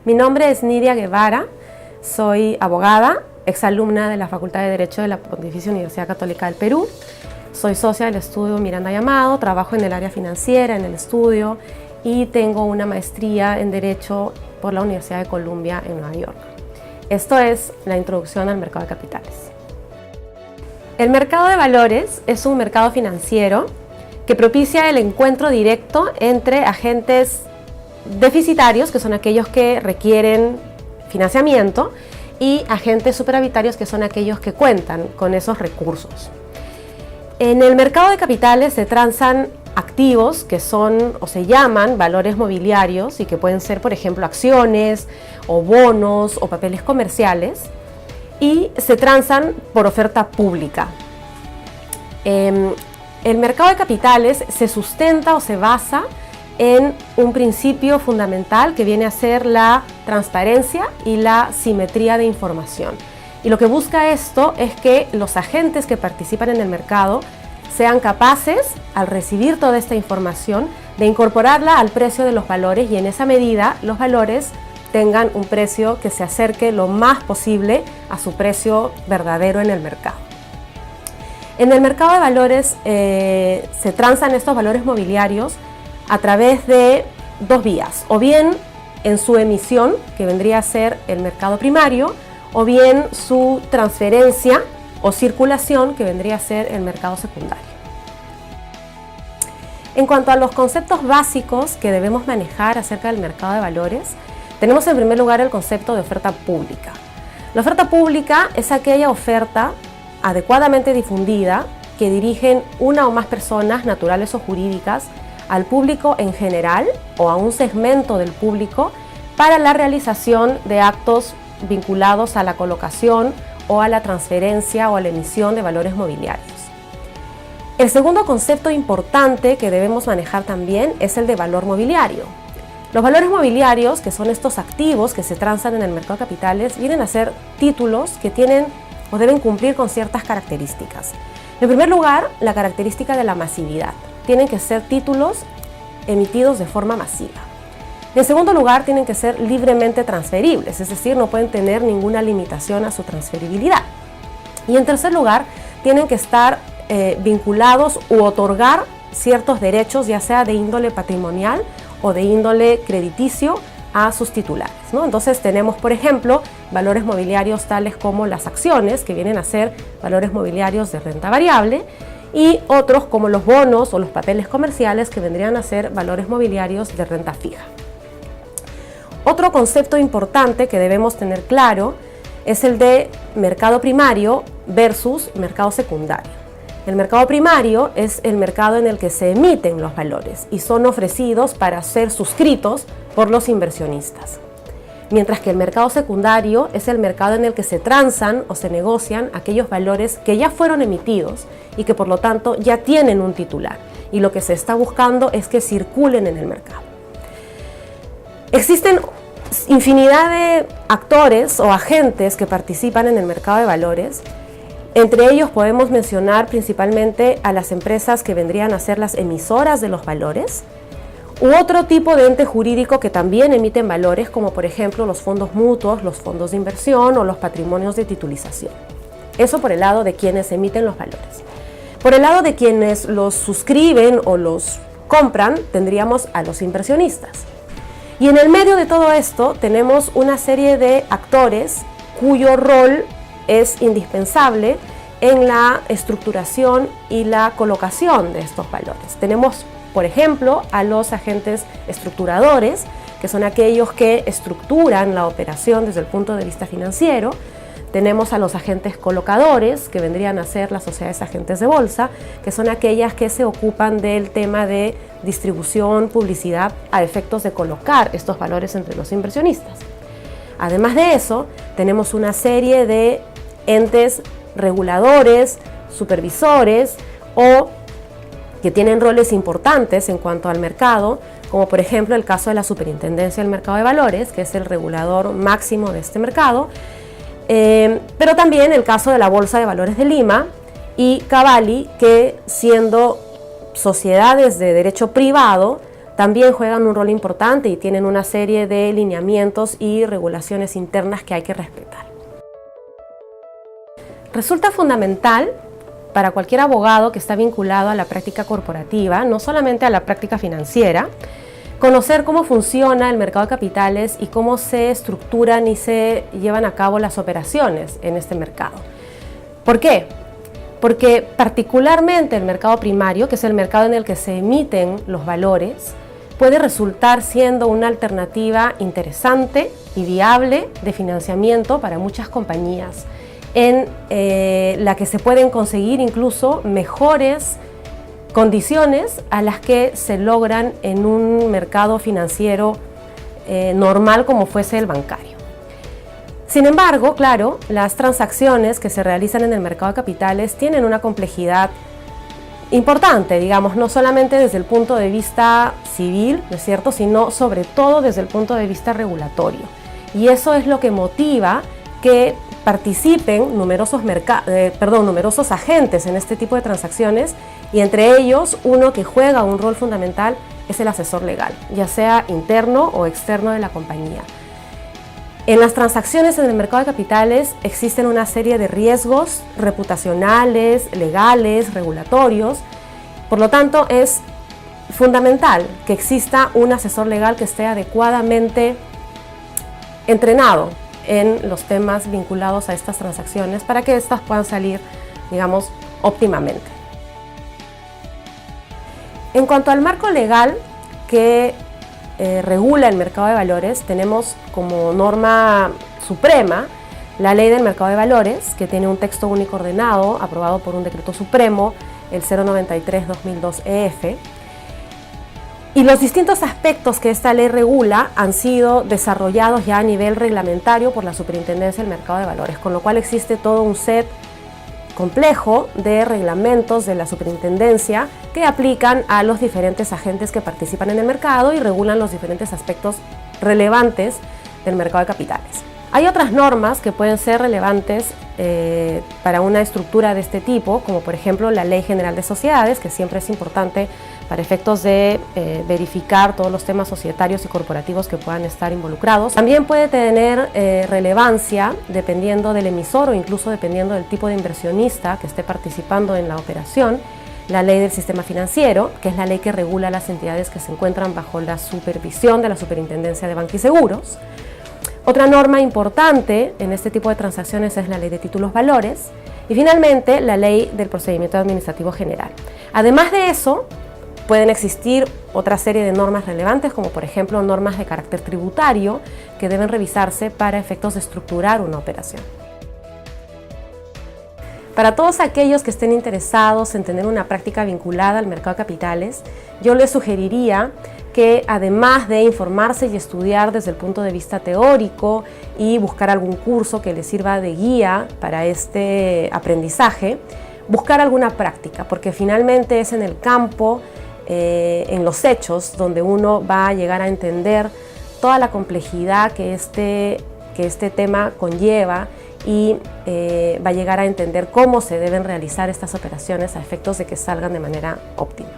Mi nombre es Nidia Guevara, soy abogada, exalumna de la Facultad de Derecho de la Pontificia Universidad Católica del Perú. Soy socia del estudio Miranda y Amado, trabajo en el área financiera, en el estudio, y tengo una maestría en Derecho por la Universidad de Columbia en Nueva York. Esto es la introducción al mercado de capitales. El mercado de valores es un mercado financiero que propicia el encuentro directo entre agentes deficitarios, que son aquellos que requieren financiamiento, y agentes superavitarios, que son aquellos que cuentan con esos recursos. En el mercado de capitales se transan activos que son o se llaman valores mobiliarios y que pueden ser, por ejemplo, acciones o bonos o papeles comerciales, y se transan por oferta pública. El mercado de capitales se sustenta o se basa en un principio fundamental que viene a ser la transparencia y la simetría de información. Y lo que busca esto es que los agentes que participan en el mercado sean capaces, al recibir toda esta información, de incorporarla al precio de los valores, y en esa medida los valores tengan un precio que se acerque lo más posible a su precio verdadero en el mercado. En el mercado de valores se transan estos valores mobiliarios a través de dos vías, o bien en su emisión, que vendría a ser el mercado primario, o bien su transferencia o circulación, que vendría a ser el mercado secundario. En cuanto a los conceptos básicos que debemos manejar acerca del mercado de valores, tenemos en primer lugar el concepto de oferta pública. La oferta pública es aquella oferta adecuadamente difundida que dirigen una o más personas naturales o jurídicas al público en general o a un segmento del público para la realización de actos vinculados a la colocación o a la transferencia o a la emisión de valores mobiliarios. El segundo concepto importante que debemos manejar también es el de valor mobiliario. Los valores mobiliarios, que son estos activos que se transan en el mercado de capitales, vienen a ser títulos que tienen o deben cumplir con ciertas características. En primer lugar, la característica de la masividad. Tienen que ser títulos emitidos de forma masiva. En segundo lugar, tienen que ser libremente transferibles, es decir, no pueden tener ninguna limitación a su transferibilidad. Y en tercer lugar, tienen que estar vinculados u otorgar ciertos derechos, ya sea de índole patrimonial o de índole crediticio, a sus titulares, ¿no? Entonces tenemos, por ejemplo, valores mobiliarios tales como las acciones, que vienen a ser valores mobiliarios de renta variable, y otros como los bonos o los papeles comerciales, que vendrían a ser valores mobiliarios de renta fija. Otro concepto importante que debemos tener claro es el de mercado primario versus mercado secundario. El mercado primario es el mercado en el que se emiten los valores y son ofrecidos para ser suscritos por los inversionistas. Mientras que el mercado secundario es el mercado en el que se transan o se negocian aquellos valores que ya fueron emitidos y que por lo tanto ya tienen un titular, y lo que se está buscando es que circulen en el mercado. Existen infinidad de actores o agentes que participan en el mercado de valores. Entre ellos podemos mencionar principalmente a las empresas que vendrían a ser las emisoras de los valores, u otro tipo de ente jurídico que también emiten valores, como por ejemplo los fondos mutuos, los fondos de inversión o los patrimonios de titulización. Eso por el lado de quienes emiten los valores. Por el lado de quienes los suscriben o los compran, tendríamos a los inversionistas. Y en el medio de todo esto tenemos una serie de actores cuyo rol es indispensable en la estructuración y la colocación de estos valores. Tenemos, por ejemplo, a los agentes estructuradores, que son aquellos que estructuran la operación desde el punto de vista financiero. Tenemos a los agentes colocadores, que vendrían a ser las sociedades agentes de bolsa, que son aquellas que se ocupan del tema de distribución, publicidad, a efectos de colocar estos valores entre los inversionistas. Además de eso, tenemos una serie de entes reguladores, supervisores o que tienen roles importantes en cuanto al mercado, como por ejemplo el caso de la Superintendencia del Mercado de Valores, que es el regulador máximo de este mercado, pero también el caso de la Bolsa de Valores de Lima y Cavalli, que siendo sociedades de derecho privado también juegan un rol importante y tienen una serie de lineamientos y regulaciones internas que hay que respetar. Resulta fundamental para cualquier abogado que está vinculado a la práctica corporativa, no solamente a la práctica financiera, conocer cómo funciona el mercado de capitales y cómo se estructuran y se llevan a cabo las operaciones en este mercado. ¿Por qué? Porque particularmente el mercado primario, que es el mercado en el que se emiten los valores, puede resultar siendo una alternativa interesante y viable de financiamiento para muchas compañías, en la que se pueden conseguir incluso mejores condiciones a las que se logran en un mercado financiero normal como fuese el bancario. Sin embargo, claro, las transacciones que se realizan en el mercado de capitales tienen una complejidad importante, digamos, no solamente desde el punto de vista civil, ¿no es cierto?, sino sobre todo desde el punto de vista regulatorio. Y eso es lo que motiva que participen numerosos agentes en este tipo de transacciones, y entre ellos uno que juega un rol fundamental es el asesor legal, ya sea interno o externo de la compañía. En las transacciones en el mercado de capitales existen una serie de riesgos reputacionales, legales, regulatorios. Por lo tanto, es fundamental que exista un asesor legal que esté adecuadamente entrenado en los temas vinculados a estas transacciones para que éstas puedan salir, digamos, óptimamente. En cuanto al marco legal que regula el mercado de valores, tenemos como norma suprema la Ley del Mercado de Valores, que tiene un texto único ordenado aprobado por un decreto supremo, el 093/2002 EF, y los distintos aspectos que esta ley regula han sido desarrollados ya a nivel reglamentario por la Superintendencia del Mercado de Valores, con lo cual existe todo un set complejo de reglamentos de la superintendencia que aplican a los diferentes agentes que participan en el mercado y regulan los diferentes aspectos relevantes del mercado de capitales. Hay otras normas que pueden ser relevantes para una estructura de este tipo, como por ejemplo la Ley General de Sociedades, que siempre es importante para efectos de verificar todos los temas societarios y corporativos que puedan estar involucrados. También puede tener relevancia dependiendo del emisor o incluso dependiendo del tipo de inversionista que esté participando en la operación, la Ley del Sistema Financiero, que es la ley que regula las entidades que se encuentran bajo la supervisión de la Superintendencia de Banca y Seguros. Otra norma importante en este tipo de transacciones es la Ley de Títulos Valores y finalmente la Ley del Procedimiento Administrativo General. Además de eso, pueden existir otra serie de normas relevantes, como por ejemplo normas de carácter tributario que deben revisarse para efectos de estructurar una operación. Para todos aquellos que estén interesados en tener una práctica vinculada al mercado de capitales, yo les sugeriría que además de informarse y estudiar desde el punto de vista teórico y buscar algún curso que les sirva de guía para este aprendizaje, buscar alguna práctica, porque finalmente es en el campo, en los hechos, donde uno va a llegar a entender toda la complejidad que este tema conlleva y va a llegar a entender cómo se deben realizar estas operaciones a efectos de que salgan de manera óptima.